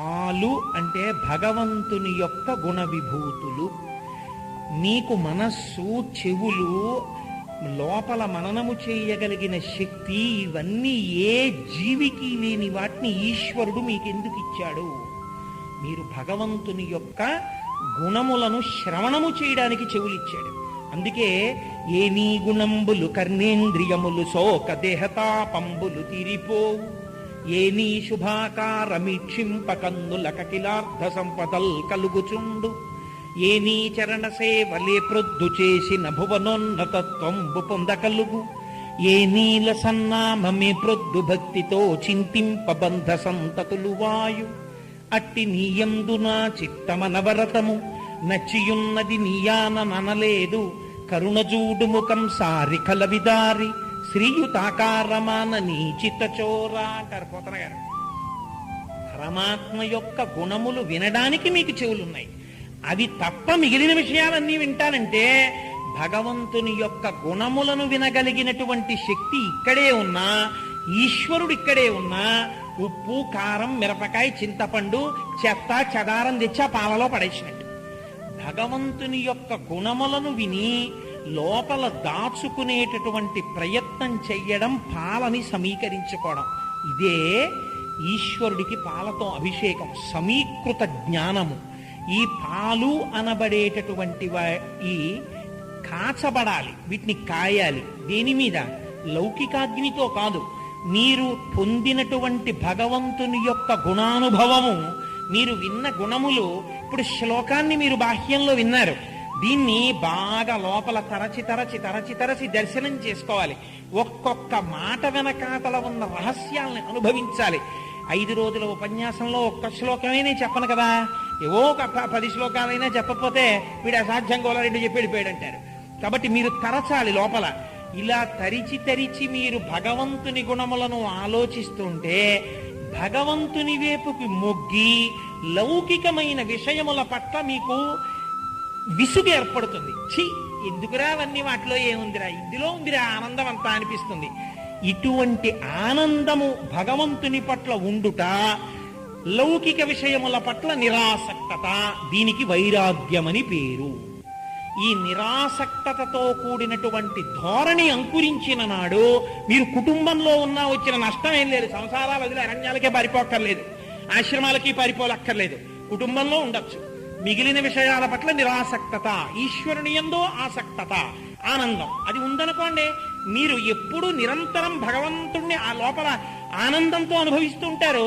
పాలు అంటే భగవంతుని యొక్క గుణ విభూతులు. మీకు మనస్సు, చెవులు, లోపల మననము చేయగలిగిన శక్తి, ఇవన్నీ ఏ జీవికి లేని వాటిని ఈశ్వరుడు మీకెందుకు ఇచ్చాడు? మీరు భగవంతుని యొక్క గుణములను శ్రవణము చేయడానికి చెవులిచ్చాడు. అందుకే ఏ నీ గుణంబులు కర్ణేంద్రియములు శోక దేహతాపంబులు తీరిపోవు, ఏ నీ శుభాకారమీక్షింప కన్నుల కకిలార్థ సంపదల్ కలుగుచుండు, ఏ నీ చరణ సేవలే ప్రొద్దు చేసిన భువనోన్నతత్వంబు పొందకలుగు, ఏ నీల సన్నామమే ప్రొద్దు భక్తితో చింతింప బంధ సంతతులు వాయు, అట్టి నీయందు నా చిత్తమనవరతము నచ్చియున్నది నీయాననలేదు, కరుణజూడు ముఖం సారి కలవిదారి శ్రీయుతాకారమాన నీ చిత్తచోరా అంటారు పోతన గారు. పరమాత్మ యొక్క గుణములు వినడానికి మీకు చెవులున్నాయి. అవి తప్ప మిగిలిన విషయాలన్నీ వింటానంటే భగవంతుని యొక్క గుణములను వినగలిగినటువంటి శక్తి ఇక్కడే ఉన్నా, ఈశ్వరుడు ఇక్కడే ఉన్నా, ఉప్పు, కారం, మిరపకాయ, చింతపండు, చెత్త చెదారం తెచ్చా పాలలో పడేసినట్టు భగవంతుని యొక్క గుణములను విని లోపల దాచుకునేటటువంటి ప్రయత్నం చెయ్యడం, పాలని సమీకరించుకోవడం. ఇదే ఈశ్వరుడికి పాలతో అభిషేకం, సమీకృత జ్ఞానము. ఈ పాలు అనబడేటటువంటి ఈ కాచబడాలి, వీటిని కాయాలి. దేని మీద? లౌకికాగ్నితో కాదు. మీరు పొందినటువంటి భగవంతుని యొక్క గుణానుభవము, మీరు విన్న గుణములు, ఇప్పుడు శ్లోకాన్ని మీరు బాహ్యంలో విన్నారు, దీన్ని బాగా లోపల తరచి తరచి తరచి తరచి దర్శనం చేసుకోవాలి. ఒక్కొక్క మాట వెనకాతల ఉన్న రహస్యాలను అనుభవించాలి. 5 రోజుల ఉపన్యాసంలో ఒక్క శ్లోకమైనా చెప్పను కదా, ఏవో ఒక 10 శ్లోకాలైనా చెప్పకపోతే వీడు అసాధ్యం గోల 2 చెప్పి వెళ్ళిపోయాడంటారు. కాబట్టి మీరు తరచాలి లోపల. ఇలా తరిచి తరిచి మీరు భగవంతుని గుణములను ఆలోచిస్తుంటే భగవంతుని వైపుకి మొగ్గి లౌకికమైన విషయముల పట్ల మీకు విసుగు ఏర్పడుతుంది. ఛీ, ఎందుకురా అవన్నీ, వాటిలో ఏముందిరా, ఇందులో ఉందిరా ఆనందం అంతా అనిపిస్తుంది. ఇటువంటి ఆనందము భగవంతుని పట్ల ఉండుట, లౌకిక విషయముల పట్ల నిరాసక్తత, దీనికి వైరాగ్యమని పేరు. ఈ నిరాసక్తతతో కూడినటువంటి ధోరణి అంకురించిన నాడు మీరు కుటుంబంలో ఉన్నా వచ్చిన నష్టం ఏం లేదు. సంసారాలు వదిలి అరణ్యాలకే పారిపోక్కర్లేదు, ఆశ్రమాలకి పారిపోలక్కర్లేదు, కుటుంబంలో ఉండొచ్చు. మిగిలిన విషయాల పట్ల నిరాసక్తత, ఈశ్వరుని యందు ఆసక్తత, ఆనందం అది ఉందనుకోండి, మీరు ఎప్పుడు నిరంతరం భగవంతుణ్ణి ఆ లోపల ఆనందంతో అనుభవిస్తూ ఉంటారు.